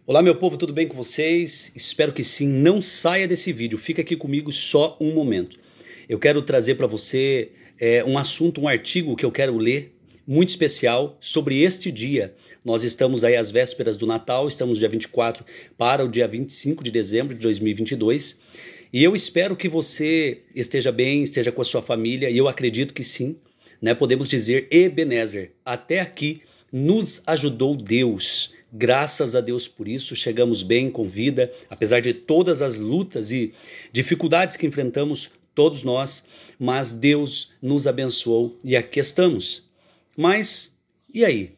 Olá meu povo, tudo bem com vocês? Espero que sim. Não saia desse vídeo, fica aqui comigo só um momento. Eu quero trazer para você um assunto, um artigo que eu quero ler, muito especial, sobre este dia. Nós estamos aí às vésperas do Natal, estamos dia 24 para o dia 25 de dezembro de 2022. E eu espero que você esteja bem, esteja com a sua família, e eu acredito que sim, né? Podemos dizer, Ebenezer, até aqui nos ajudou Deus. Graças a Deus por isso, chegamos bem com vida, apesar de todas as lutas e dificuldades que enfrentamos todos nós, mas Deus nos abençoou e aqui estamos. Mas, e aí?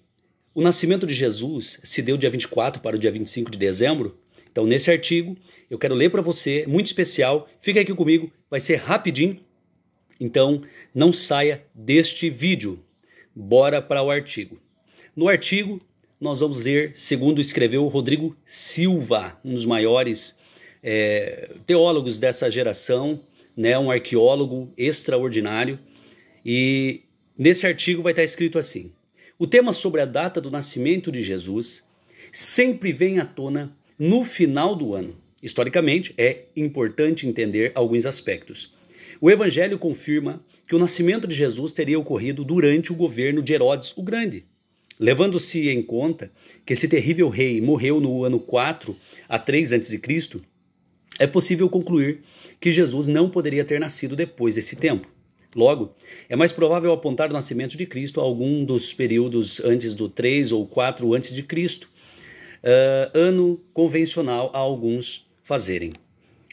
O nascimento de Jesus se deu dia 24 para o dia 25 de dezembro? Então, nesse artigo, eu quero ler para você, muito especial, fica aqui comigo, vai ser rapidinho, então não saia deste vídeo. Bora para o artigo. No artigo, nós vamos ler, segundo escreveu Rodrigo Silva, um dos maiores teólogos dessa geração, né, um arqueólogo extraordinário, e nesse artigo vai estar escrito assim: o tema sobre a data do nascimento de Jesus sempre vem à tona no final do ano. Historicamente, é importante entender alguns aspectos. O Evangelho confirma que o nascimento de Jesus teria ocorrido durante o governo de Herodes o Grande. Levando-se em conta que esse terrível rei morreu no ano 4 a 3 a.C., é possível concluir que Jesus não poderia ter nascido depois desse tempo. Logo, é mais provável apontar o nascimento de Cristo a algum dos períodos antes do 3 ou 4 a.C., ano convencional a alguns fazerem.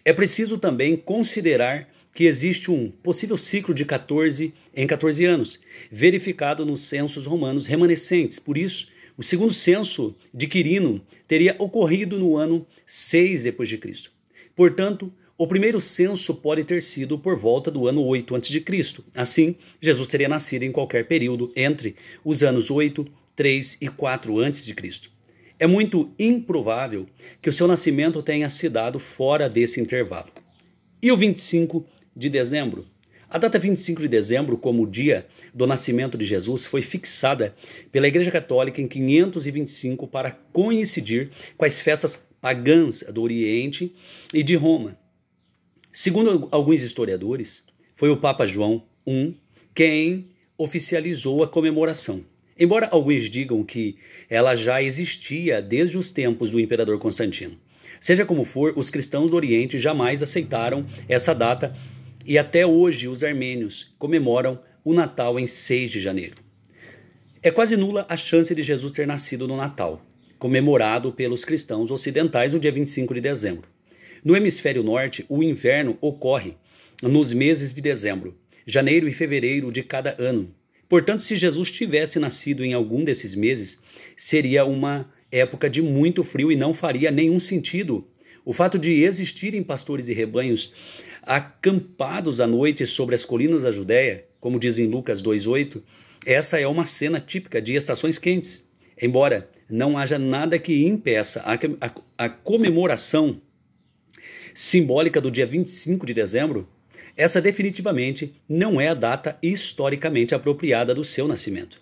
É preciso também considerar que existe um possível ciclo de 14 em 14 anos, verificado nos censos romanos remanescentes. Por isso, o segundo censo de Quirino teria ocorrido no ano 6 depois de Cristo. Portanto, o primeiro censo pode ter sido por volta do ano 8 a.C. Assim, Jesus teria nascido em qualquer período entre os anos 8, 3 e 4 a.C. É muito improvável que o seu nascimento tenha se dado fora desse intervalo. E o 25 de dezembro? A data 25 de dezembro, como o dia do nascimento de Jesus, foi fixada pela Igreja Católica em 525 para coincidir com as festas pagãs do Oriente e de Roma. Segundo alguns historiadores, foi o Papa João I quem oficializou a comemoração. Embora alguns digam que ela já existia desde os tempos do imperador Constantino. Seja como for, os cristãos do Oriente jamais aceitaram essa data e até hoje os armênios comemoram o Natal em 6 de janeiro. É quase nula a chance de Jesus ter nascido no Natal, comemorado pelos cristãos ocidentais no dia 25 de dezembro. No hemisfério norte, o inverno ocorre nos meses de dezembro, janeiro e fevereiro de cada ano. Portanto, se Jesus tivesse nascido em algum desses meses, seria uma época de muito frio e não faria nenhum sentido o fato de existirem pastores e rebanhos acampados à noite sobre as colinas da Judéia, como diz em Lucas 2:8, essa é uma cena típica de estações quentes. Embora não haja nada que impeça a comemoração simbólica do dia 25 de dezembro, essa definitivamente não é a data historicamente apropriada do seu nascimento.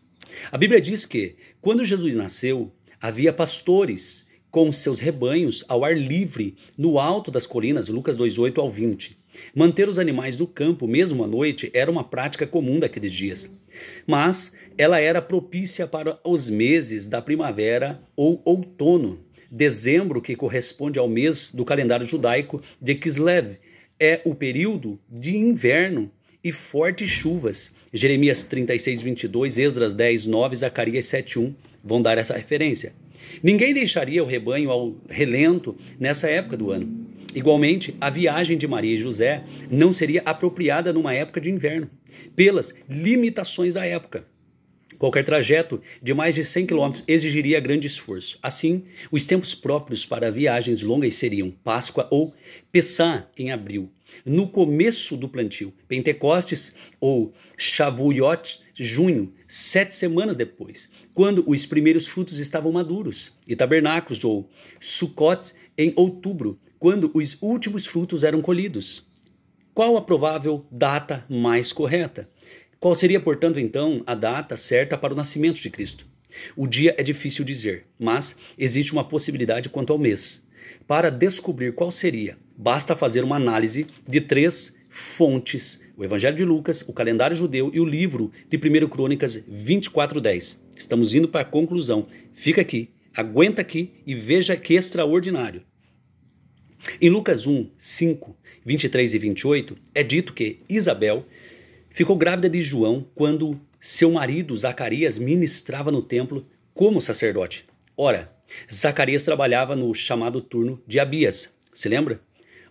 A Bíblia diz que, quando Jesus nasceu, havia pastores com seus rebanhos ao ar livre no alto das colinas, Lucas 2:8 ao 20. Manter os animais do campo, mesmo à noite, era uma prática comum daqueles dias. Mas ela era propícia para os meses da primavera ou outono. Dezembro, que corresponde ao mês do calendário judaico de Kislev, é o período de inverno e fortes chuvas. Jeremias 36:22, Esdras 10:9, Zacarias 7:1 vão dar essa referência. Ninguém deixaria o rebanho ao relento nessa época do ano. Igualmente, a viagem de Maria e José não seria apropriada numa época de inverno, pelas limitações da época. Qualquer trajeto de mais de 100 km exigiria grande esforço. Assim, os tempos próprios para viagens longas seriam Páscoa ou Pessah em abril, no começo do plantio, Pentecostes ou Shavuot, junho, 7 semanas depois, quando os primeiros frutos estavam maduros, e Tabernáculos ou Sukkot em outubro, quando os últimos frutos eram colhidos. Qual a provável data mais correta? Qual seria, portanto, então, a data certa para o nascimento de Cristo? O dia é difícil dizer, mas existe uma possibilidade quanto ao mês. Para descobrir qual seria, basta fazer uma análise de 3 fontes: o Evangelho de Lucas, o calendário judeu e o livro de 1 Crônicas 24:10. Estamos indo para a conclusão. Fica aqui, aguenta aqui e veja que extraordinário. Em Lucas 1, 5, 23 e 28, é dito que Isabel ficou grávida de João quando seu marido Zacarias ministrava no templo como sacerdote. Ora, Zacarias trabalhava no chamado turno de Abias. Se lembra?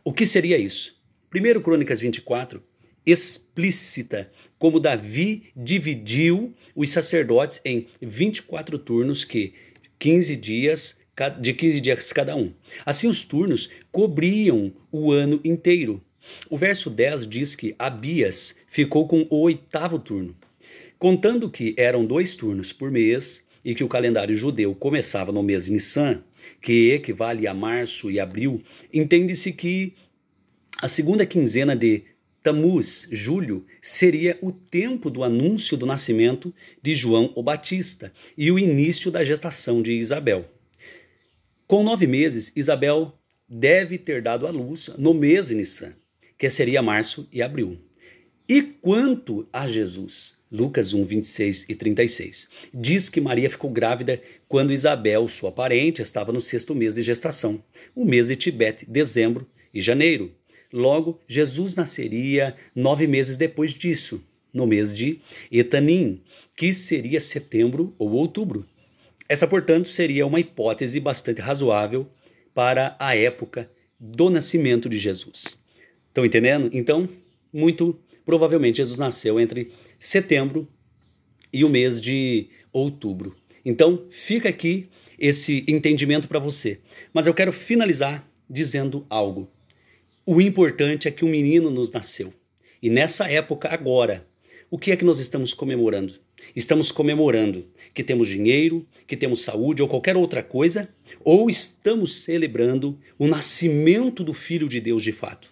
O que seria isso? 1 Crônicas 24 explícita como Davi dividiu os sacerdotes em 24 turnos de 15 dias cada um. Assim os turnos cobriam o ano inteiro. O verso 10 diz que Abias ficou com o 8º turno. Contando que eram 2 turnos por mês e que o calendário judeu começava no mês Nissan, que equivale a março e abril, entende-se que a segunda quinzena de Tamuz, julho, seria o tempo do anúncio do nascimento de João o Batista e o início da gestação de Isabel. Com 9 meses, Isabel deve ter dado à luz no mês Nissan, que seria março e abril. E quanto a Jesus? Lucas 1, 26 e 36. Diz que Maria ficou grávida quando Isabel, sua parente, estava no 6º mês de gestação, o mês de Tibete, dezembro e janeiro. Logo, Jesus nasceria 9 meses depois disso, no mês de Etanim, que seria setembro ou outubro. Essa, portanto, seria uma hipótese bastante razoável para a época do nascimento de Jesus. Estão entendendo? Então, muito provavelmente Jesus nasceu entre setembro e o mês de outubro. Então, fica aqui esse entendimento para você. Mas eu quero finalizar dizendo algo. O importante é que um menino nos nasceu. E nessa época agora, o que é que nós estamos comemorando? Estamos comemorando que temos dinheiro, que temos saúde ou qualquer outra coisa? Ou estamos celebrando o nascimento do Filho de Deus de fato?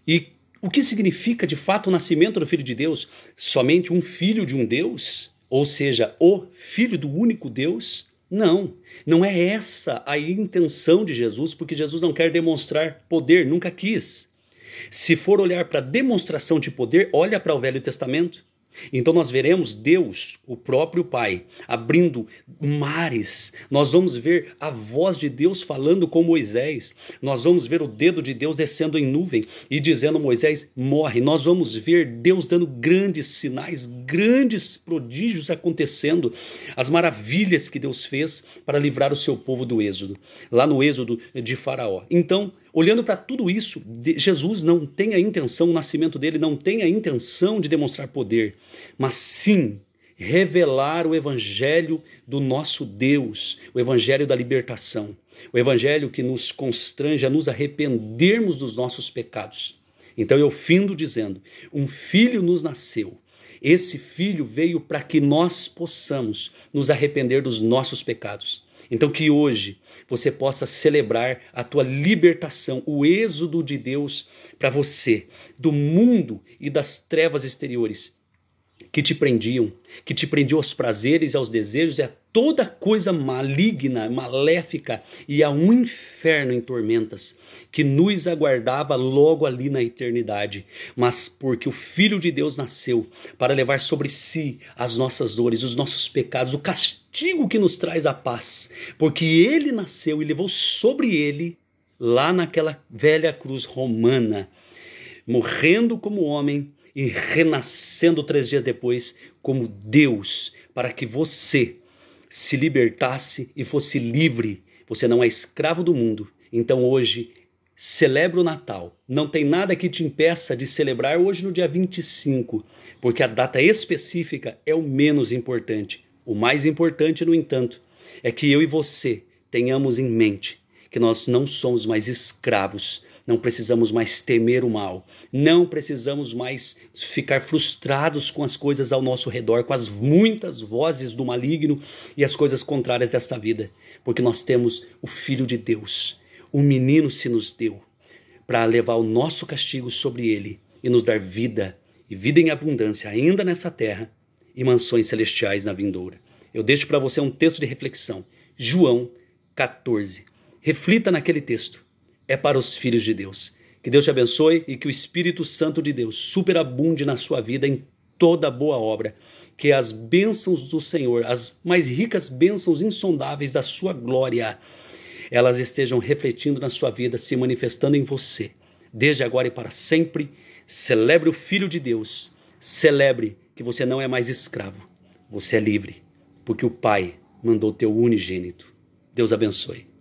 E o que significa de fato o nascimento do Filho de Deus? Somente um filho de um Deus? Ou seja, o Filho do único Deus? Não, não é essa a intenção de Jesus, porque Jesus não quer demonstrar poder, nunca quis. Se for olhar para a demonstração de poder, olha para o Velho Testamento. Então nós veremos Deus, o próprio Pai, abrindo mares. Nós vamos ver a voz de Deus falando com Moisés. Nós vamos ver o dedo de Deus descendo em nuvem e dizendo: Moisés, morre. Nós vamos ver Deus dando grandes sinais, grandes prodígios acontecendo. As maravilhas que Deus fez para livrar o seu povo do êxodo, lá no êxodo de Faraó. Então, olhando para tudo isso, Jesus não tem a intenção, o nascimento dele não tem a intenção de demonstrar poder, mas sim revelar o evangelho do nosso Deus, o evangelho da libertação, o evangelho que nos constrange a nos arrependermos dos nossos pecados. Então eu findo dizendo, um filho nos nasceu. Esse filho veio para que nós possamos nos arrepender dos nossos pecados. Então que hoje você possa celebrar a tua libertação, o êxodo de Deus para você, do mundo e das trevas exteriores que te prendiam aos prazeres, aos desejos e a toda coisa maligna, maléfica e a um inferno em tormentas que nos aguardava logo ali na eternidade. Mas porque o Filho de Deus nasceu para levar sobre si as nossas dores, os nossos pecados, o castigo que nos traz a paz, porque ele nasceu e levou sobre ele, lá naquela velha cruz romana, morrendo como homem e renascendo 3 dias depois como Deus, para que você se libertasse e fosse livre. Você não é escravo do mundo. Então hoje celebra o Natal. Não tem nada que te impeça de celebrar hoje no dia 25, porque a data específica é o menos importante. O mais importante, no entanto, é que eu e você tenhamos em mente que nós não somos mais escravos, não precisamos mais temer o mal, não precisamos mais ficar frustrados com as coisas ao nosso redor, com as muitas vozes do maligno e as coisas contrárias desta vida, porque nós temos o Filho de Deus. O menino se nos deu para levar o nosso castigo sobre ele e nos dar vida, e vida em abundância ainda nessa terra, e mansões celestiais na vindoura. Eu deixo para você um texto de reflexão. João 14. Reflita naquele texto. É para os filhos de Deus. Que Deus te abençoe e que o Espírito Santo de Deus superabunde na sua vida em toda boa obra. Que as bênçãos do Senhor, as mais ricas bênçãos insondáveis da sua glória, elas estejam refletindo na sua vida, se manifestando em você. Desde agora e para sempre, celebre o Filho de Deus. Celebre que você não é mais escravo. Você é livre, porque o Pai mandou teu unigênito. Deus abençoe.